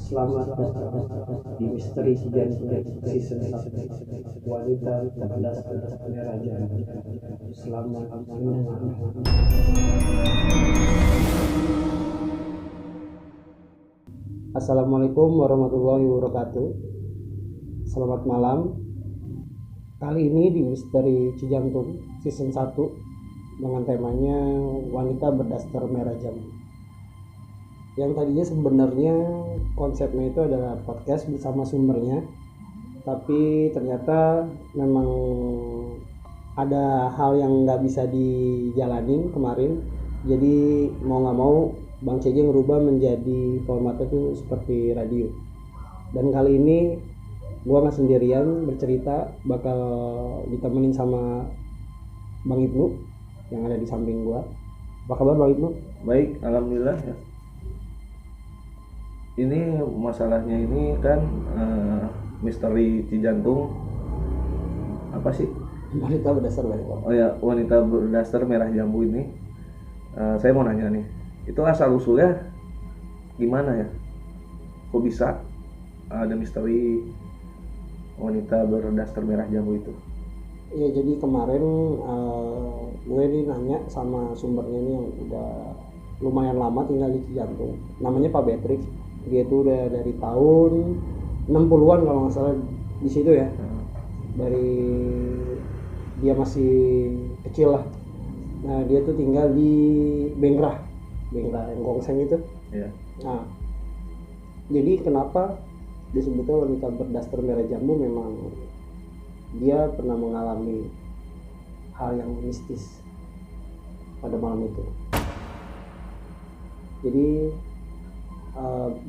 Selamat datang di Misteri Jantung Season 1 Wanita Cerdas Merah Jambu. Selamat mendengarkan. Assalamualaikum warahmatullahi wabarakatuh. Selamat malam. Kali ini di Misteri Cijantung Season 1 dengan temanya Wanita Berdaster Merah Jambu. Yang tadinya sebenarnya konsepnya itu adalah podcast bersama sumbernya, tapi ternyata memang ada hal yang nggak bisa dijalanin kemarin, jadi mau nggak mau Bang CJ ngerubah menjadi formatnya tuh seperti radio. Dan kali ini gua nggak sendirian bercerita, bakal ditemenin sama Bang Ibnu yang ada di samping gua. Apa kabar Bang Ibnu? Baik, alhamdulillah ya. Ini masalahnya ini kan misteri Cijantung apa sih? Wanita berdasar merah. Oh ya, wanita berdaster merah jambu ini. Saya mau nanya nih, itu asal usulnya gimana ya? Kok bisa ada misteri wanita berdaster merah jambu itu? Ya jadi kemarin gue nih nanya sama sumbernya nih yang udah lumayan lama tinggal di Cijantung. Namanya Pak Beatrix. Dia tuh udah dari tahun 60-an kalau nggak salah di situ ya. Dari dia masih kecil lah. Nah dia tuh tinggal di Bengrah yang Gongseng itu. Iya. Nah jadi kenapa disebutnya wanita berdaster merah jambu, memang dia pernah mengalami hal yang mistis pada malam itu. Jadi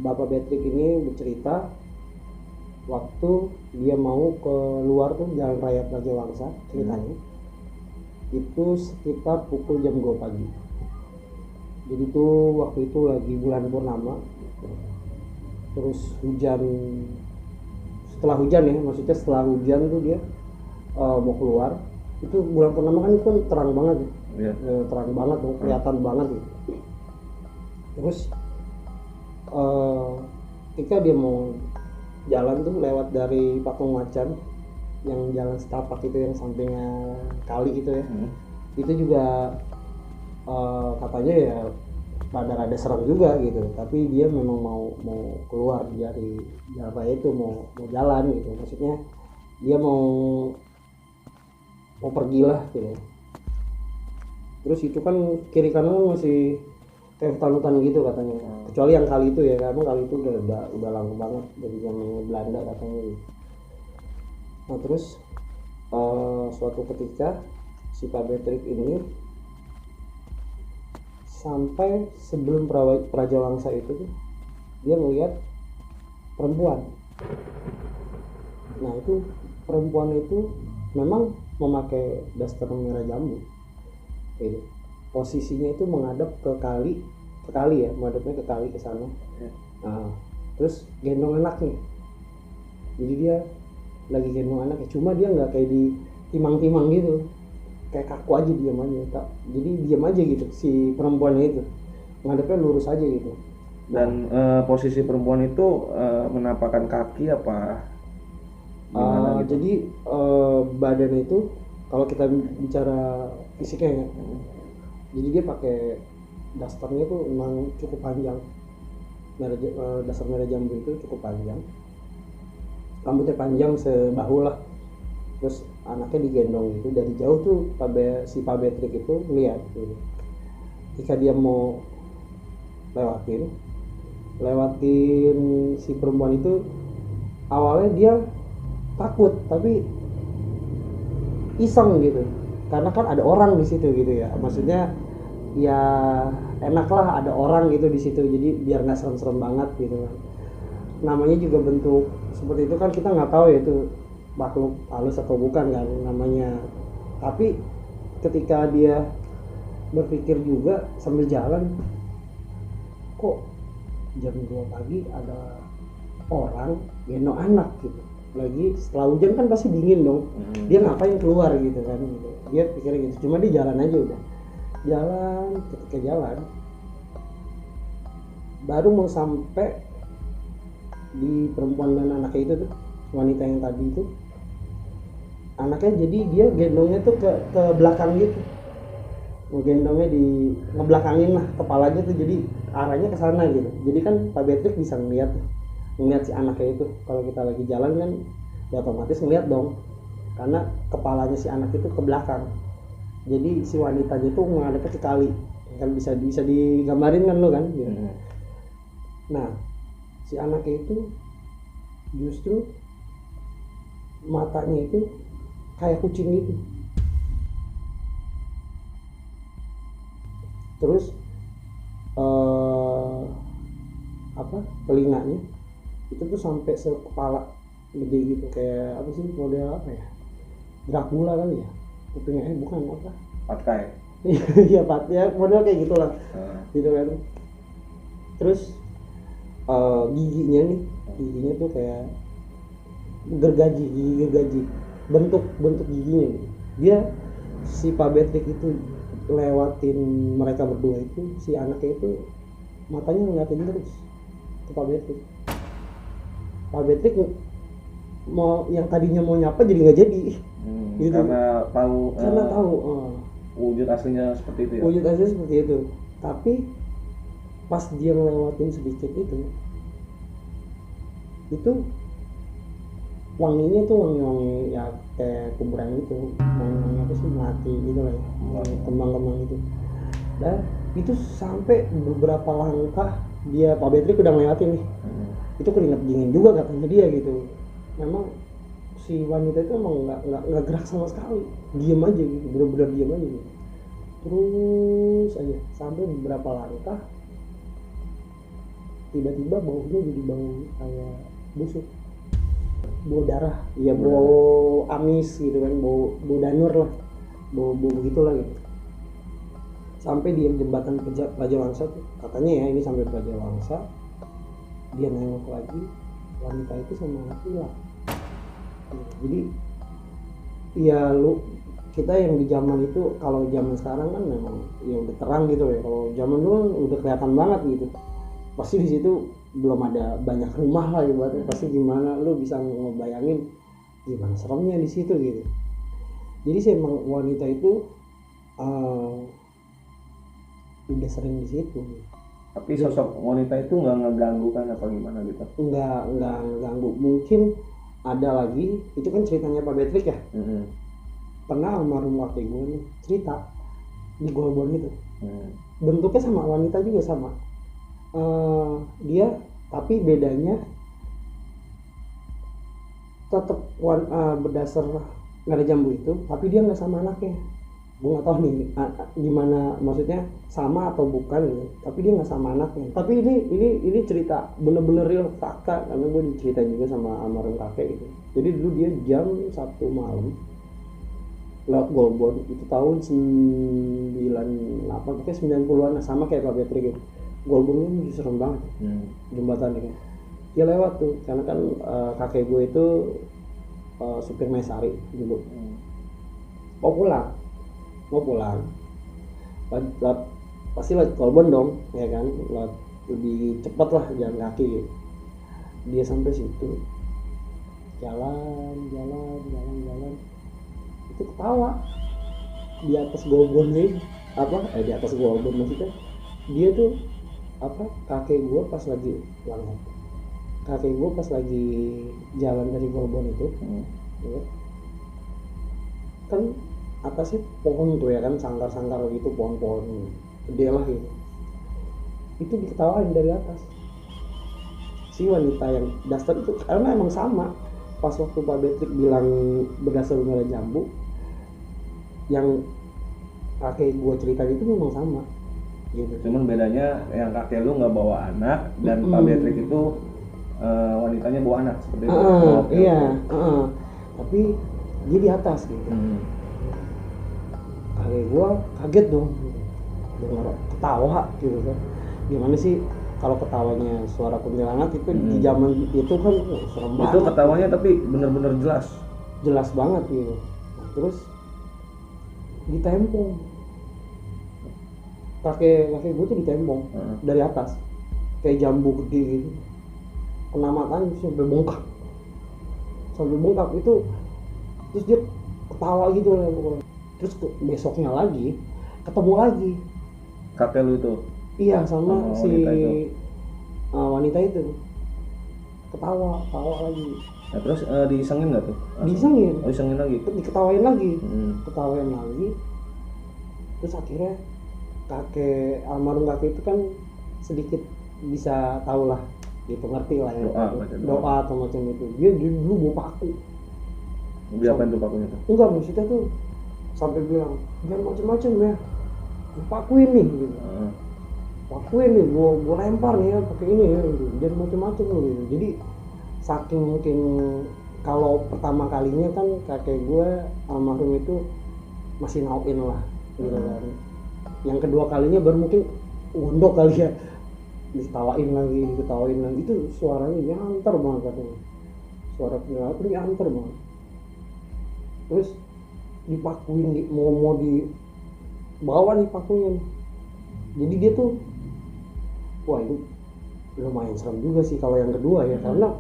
Bapak Beatrix ini bercerita waktu dia mau keluar tuh Jalan Raya Prajawangsa ceritanya. Itu sekitar pukul jam 2 pagi. Jadi tuh waktu itu lagi bulan purnama, terus hujan. Setelah hujan ya, maksudnya setelah hujan tuh dia mau keluar. Itu bulan purnama kan itu terang banget ya. Terang banget tuh, kelihatan banget gitu. Terus ketika dia mau jalan tuh lewat dari Patung Macan, yang jalan setapak itu yang sampingnya kali itu ya. Itu juga katanya ya rada-rada serem juga gitu, tapi dia memang mau keluar dari jalan raya itu, mau jalan gitu, maksudnya dia mau pergi lah gitu. Terus itu kan kiri kanan masih kayak hutan-hutan gitu katanya, kecuali yang kali itu ya, karena kali itu udah lama banget dari zaman Belanda katanya gitu. Nah terus suatu ketika si Pak Beatrix ini sampai sebelum Prajawangsa itu tuh dia melihat perempuan. Nah itu perempuan itu memang memakai daster merah jambu gitu. Posisinya itu menghadap ke kali ya, menghadapnya ke kali ke sana. Nah, terus gendong anaknya. Jadi dia lagi gendong anaknya, cuma dia nggak kayak di timang-timang gitu, kayak kaku aja, diam aja. Jadi diam aja gitu si perempuannya itu, menghadapnya lurus aja gitu. Dan posisi perempuan itu menampakkan kaki apa gimana gitu? Jadi badan itu kalau kita bicara fisiknya ya, jadi dia pakai dasternya tuh memang cukup panjang. Daster merah jambu itu cukup panjang, rambutnya panjang sebahu lah. Terus anaknya digendong gitu dari jauh tuh. Si Pak Beatrix itu lihat gitu. Ketika dia mau lewatin si perempuan itu, awalnya dia takut tapi iseng gitu, karena kan ada orang di situ gitu ya, maksudnya ya enak lah ada orang gitu di situ, jadi biar nggak serem-serem banget gitu kan. Namanya juga bentuk seperti itu kan, kita nggak tahu ya itu makhluk halus atau bukan kan namanya. Tapi ketika dia berpikir juga sambil jalan, kok jam 2 pagi ada orang gendong anak gitu, lagi setelah hujan kan pasti dingin dong. Dia ngapain keluar gitu kan gitu. Dia pikir gitu, cuma dia jalan aja udah. Ketika jalan baru mau sampai di perempuan dan anaknya itu tuh, wanita yang tadi itu, anaknya jadi dia gendongnya tuh ke belakang gitu, gendongnya di ngebelakangin lah kepalanya tuh, jadi arahnya ke sana gitu. Jadi kan Pak Patrick bisa ngeliat si anaknya itu kalau kita lagi jalan kan, ya otomatis ngeliat dong, karena kepalanya si anak itu ke belakang. Jadi si wanitanya itu menghadapnya ke kali, kan bisa digambarin kan lo kan gitu. Nah si anaknya itu justru matanya itu kayak kucing gitu, terus telinganya itu tuh sampai sekepala gede gitu, kayak apa sih, model apa ya, Dracula kali ya, kupingnya bukan apa, Patkai. iya ya model kayak gitulah gitu kan. Terus giginya tuh kayak gigi gergaji, bentuk giginya gitu. Dia si Pak Patrick itu lewatin mereka berdua itu, si anaknya itu matanya ngeliatin terus ke Pak Patrick. Pak Patrick mau, yang tadinya mau nyapa jadi nggak jadi gitu, karena tahu wujud aslinya seperti itu ya. Wujud aslinya seperti itu, tapi pas dia ngelewatin sedikit itu wanginya tuh wangi ya kayak kuburan gitu, wangi apa sih, mati gitu lah ya, kembang-kembang gitu. Dan itu sampai beberapa langkah dia, Pak Patrick udah ngelewatin nih, itu keringat dingin juga katanya dia gitu. Memang si wanita itu emang nggak gerak sama sekali, diem aja gitu, bener-bener diem aja gitu, terus aja sampai beberapa langkah, tiba-tiba baunya jadi bau kayak busuk, bau darah, ya bau amis gitu kan, bau danur lah, bau begitulah gitu. Sampai di jembatan Raja Wangsa tuh, katanya ya ini sampai Raja Wangsa, dia nengok lagi, wanita itu sama anak hilang. Jadi ya kita yang di zaman itu, kalau zaman sekarang kan memang ya udah terang gitu ya, kalau zaman dulu udah kelihatan banget gitu. Pasti di situ belum ada banyak rumah lah ibaratnya, pasti gimana lu bisa ngebayangin gimana seremnya di situ gitu. Jadi sih emang wanita itu udah sering di situ. Tapi sosok wanita itu nggak ngeganggu kan apa gimana gitu? Nggak ngeganggu. Mungkin ada lagi, itu kan ceritanya Pak Patrick ya. Pernah almarhum kakek gue nih cerita di Golbon itu. Bentuknya sama, wanita juga sama. Dia tapi bedanya tetap berdasar nggak ada jambu itu, tapi dia nggak sama anaknya. Gue nggak tahu nih gimana, maksudnya sama atau bukan gitu, tapi dia nggak sama anaknya. Tapi ini cerita bener-bener real fakta, karena gue diceritain juga sama almarhum kakek gitu. Jadi dulu dia jam 1 malam lewat Golbon itu tahun 98 kayak 90-an, sama kayak Pak Patrick gitu. Golbonnya masih serem banget jembatannya kan. Dia lewat tuh karena kan kakek gue itu supir Mesari dulu. Mau pulang pasti lewat Golbon dong ya kan, lewat lebih cepat lah jalan kaki gitu. Dia sampai situ jalan itu ketawa di atas Golbon nih, di atas Golbon maksudnya dia tuh kakek gue pas lagi jalan dari Golbon itu ya, kan atasnya pohon tuh ya kan, sangkar gitu, pohon-pohon gede lah gitu, itu diketawain dari atas si wanita yang daster itu, karena emang sama pas waktu Pak Patrick bilang berdasar nilai jambu, yang kakek gue cerita itu memang sama gitu. Cuman bedanya yang kakek lu nggak bawa anak dan Pak Patrick itu wanitanya bawa anak seperti itu. Iya. Tapi dia di atas gitu. Kakek gue kaget dong dengar ketawa gitu kan. Gimana sih kalau ketawanya suara kuntilanak itu di zaman itu kan serem banget. Itu ketawanya tapi bener-bener jelas banget gitu. Nah, terus ditempong, kakek gue tuh ditempong dari atas kayak jambu gede gitu, kena matanya sampai bengkak itu. Terus dia ketawa gitu lah pokoknya. Terus besoknya lagi ketemu lagi kakek lu itu iya sama si wanita itu. wanita itu ketawa lagi. Nah, terus disengin nggak tuh? Disengin. Oh, disengin lagi. Diketawain lagi. Hmm. Ketawain lagi. Terus akhirnya almarhum kakek itu kan sedikit bisa tahu lah gitu, ngerti lah ya. Doa atau macam itu. Dia dulu bawa paku. Diapain tuh pakunya tuh? Enggak, maksudnya tuh sampai bilang jangan macam-macam ya, pakuin nih gitu. Pakuin nih, gua lempar nih ya pakai ini ya gitu. Jangan macam-macam gitu. Jadi saking mungkin kalau pertama kalinya kan kakek gue almarhum itu masih nauin lah gitu kan. Yang kedua kalinya baru mungkin gondok kali ya, diketawain lagi itu suaranya nyantar banget katanya, suara penyanyi nyantar banget. Terus dipakuin mau dibawa nih pakunya. Jadi dia tuh wah itu lumayan serem juga sih kalau yang kedua ya, karena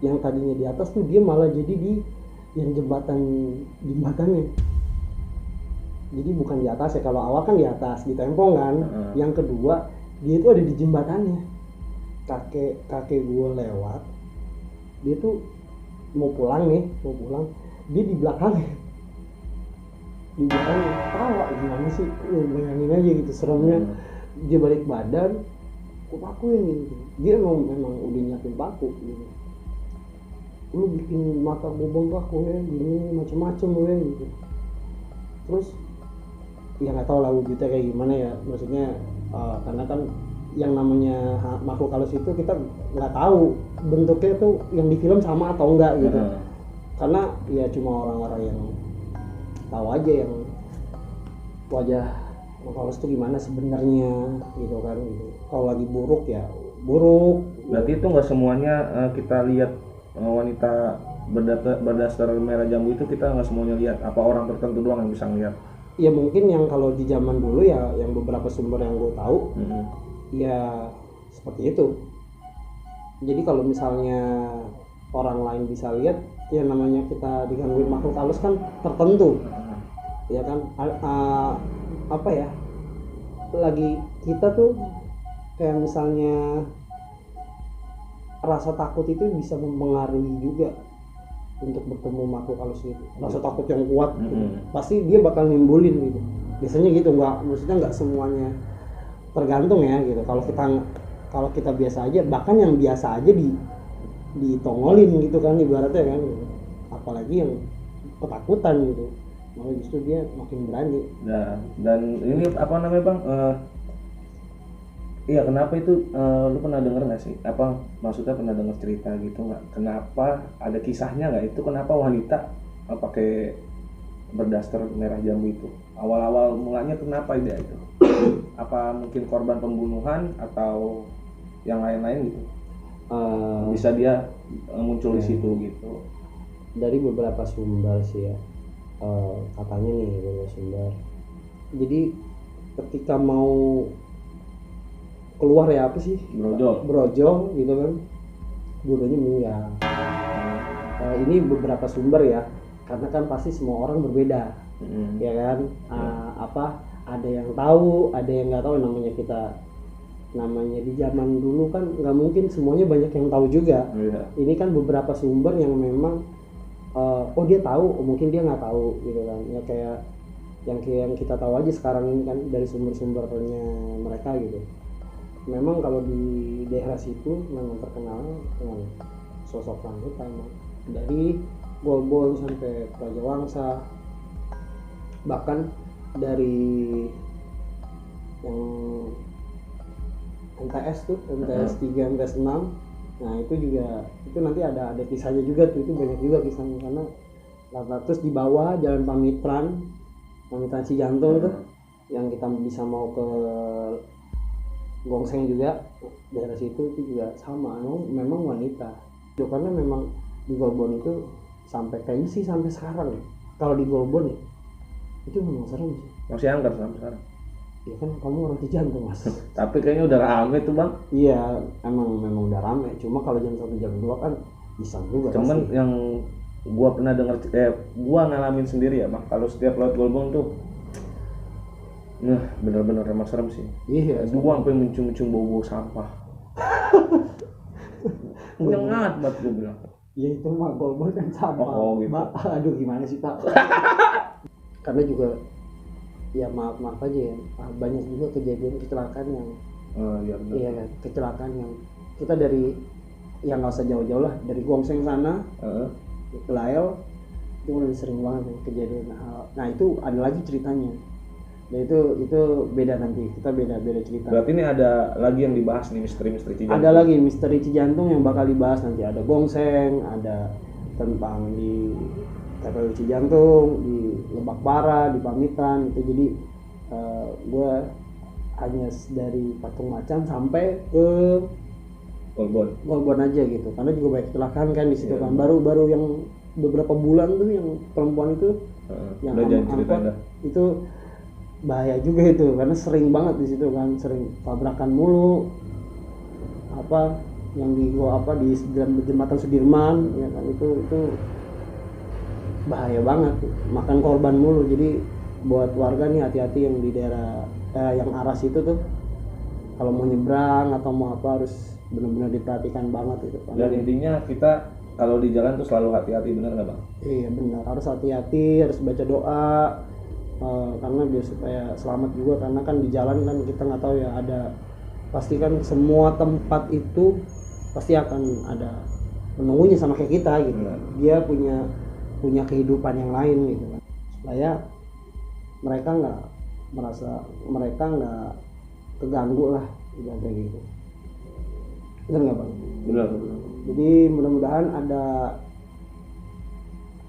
yang tadinya di atas tuh dia malah jadi di yang jembatannya. Jadi bukan di atas ya, kalau awal kan di atas ditempong kan. Yang kedua dia itu ada di jembatannya. Kakek gue lewat, dia tuh mau pulang dia di belakangnya tawa gimana sih, bayangin aja gitu seremnya. Dia balik badan, aku pakuin gitu. Dia memang udah nyiapin paku gitu. Lu bikin mata gue bengkak ya, gini macam-macam ya gitu. Terus ya nggak tahu lah wujudnya kayak gimana ya, maksudnya karena kan yang namanya makhluk halus itu kita nggak tahu bentuknya tuh yang di film sama atau enggak gitu. Karena ya cuma orang-orang yang tahu aja yang wajah makhluk halus itu gimana sebenarnya gitu kan gitu. Kalau lagi buruk ya buruk. Berarti itu nggak semuanya kita lihat wanita berdasar merah jambu itu, kita nggak semuanya lihat, apa orang tertentu doang yang bisa ngeliat? Ya mungkin yang kalau di zaman dulu ya yang beberapa sumber yang gue tahu ya seperti itu. Jadi kalau misalnya orang lain bisa lihat, ya namanya kita digangguin makhluk halus kan tertentu ya kan. Apa ya, lagi kita tuh kayak misalnya rasa takut itu bisa mempengaruhi juga untuk bertemu makhluk halus itu. Rasa takut yang kuat gitu. Pasti dia bakal nimbulin gitu. Biasanya gitu, maksudnya nggak semuanya, tergantung ya gitu. Kalau kita biasa aja, bahkan yang biasa aja ditongolin gitu kan ibaratnya kan. Apalagi yang ketakutan gitu, malah justru dia makin berani. Nah, dan ini apa namanya bang? Iya, kenapa itu lu pernah denger nggak sih? Apa maksudnya pernah denger cerita gitu nggak? Kenapa ada kisahnya nggak itu? Kenapa wanita pakai berdaster merah jambu itu? Awal-awal mulanya kenapa ide itu? Apa mungkin korban pembunuhan atau yang lain-lain gitu? Bisa dia muncul di situ gitu? Dari beberapa sumber sih ya, katanya nih beberapa sumber. Jadi ketika mau keluar ya apa sih, brojol gitu kan, dulunya meninggal. Ini beberapa sumber ya, karena kan pasti semua orang berbeda ya kan. Apa ada yang tahu, ada yang nggak tahu. Namanya di zaman dulu kan nggak mungkin semuanya banyak yang tahu juga. Ini kan beberapa sumber yang memang oh dia tahu, mungkin dia nggak tahu gitu kan ya, kayak yang kita tahu aja sekarang ini kan dari sumber-sumbernya mereka gitu. Memang kalau di daerah situ memang terkenal dengan sosok wanita emang, dari Golbol sampai Praja Wangsa, bahkan dari yang MTS 3, MTS 6. Nah itu nanti ada kisahnya juga tuh, itu banyak juga kisahnya. Karena terus di bawah jalan Pamitran Cijantung tuh, yang kita bisa mau ke Gongseng juga, daerah situ itu juga sama, memang wanita. Karena memang di Golbon itu sampai kayaknya sih sampai sekarang. Kalau di Golbon ya, itu memang serem sih. Masih angker sampai sekarang. Ya kan kamu orang Cijantung mas. Tapi kayaknya udah rame tuh bang. Iya, memang udah rame. Cuma kalau jam 1 jam 2 kan bisa juga. Cuman pasti. yang gua pernah dengar, gua ngalamin sendiri ya bang. Kalau setiap lewat Golbong tuh, nah bener-bener emang serem sih. Iya. Gua sampai mencium-cium bau sampah. Nyengat banget gua bilang. Ya itu mah Golbol kan sama. Oh, gitu. Aduh gimana sih Pak? Karena juga ya maaf aja ya, banyak juga kejadian kecelakaan yang Iya benar. iya kan, kecelakaan yang kita dari yang nggak usah jauh-jauh lah, dari Gongseng sana ke Lael itu udah sering banget ya, kejadian nah itu ada lagi ceritanya. Nah itu beda, nanti kita beda cerita. Berarti ini ada lagi yang dibahas nih, misteri Cijantung. Ada lagi misteri Cijantung yang bakal dibahas nanti. Ada Gongseng, ada tentang di TPU Cijantung, di Lebak Bara, di Pamitan itu. Jadi gue hanya dari Patung Macan sampai ke Golbon aja gitu, karena juga banyak kecelakaan kan di situ kan. Baru yang beberapa bulan tuh yang perempuan itu yang angkot itu bahaya juga itu, karena sering banget di situ kan, sering tabrakan mulu. Apa yang di jembatan Sudirman ya kan, itu bahaya banget, makan korban mulu. Jadi buat warga nih hati-hati yang di daerah yang arah situ tuh, kalau mau nyebrang atau mau apa harus benar-benar diperhatikan banget itu. Dan intinya kita kalau di jalan tuh selalu hati-hati, benar nggak bang? Iya benar, harus hati-hati, harus baca doa. Karena biar supaya selamat juga, karena kan di jalan kan kita nggak tahu ya, ada pasti kan semua tempat itu pasti akan ada menunggunya sama kayak kita gitu. Dia punya kehidupan yang lain gitu kan, supaya mereka nggak keganggu lah kayak gitu. Benar nggak bang? Benar. Jadi mudah-mudahan ada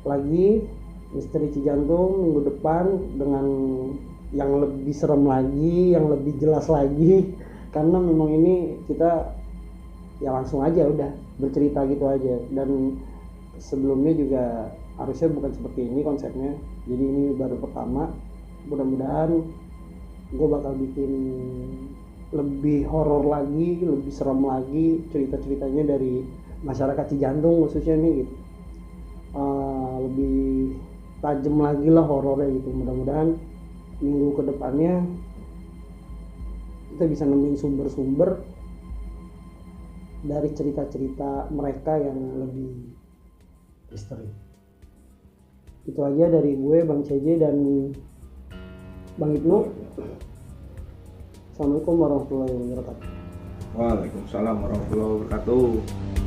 lagi misteri Cijantung minggu depan dengan yang lebih serem lagi, yang lebih jelas lagi, karena memang ini kita ya langsung aja udah bercerita gitu aja. Dan sebelumnya juga harusnya bukan seperti ini konsepnya, jadi ini baru pertama. Mudah-mudahan gue bakal bikin lebih horor lagi, lebih serem lagi, cerita-ceritanya dari masyarakat Cijantung khususnya nih gitu. Lebih tajam lagi lah horornya gitu. Mudah-mudahan minggu kedepannya kita bisa nemuin sumber-sumber dari cerita-cerita mereka yang lebih misteri. Itu aja dari gue, Bang CJ dan Bang Ibnu. Assalamualaikum warahmatullahi wabarakatuh. Waalaikumsalam warahmatullahi wabarakatuh.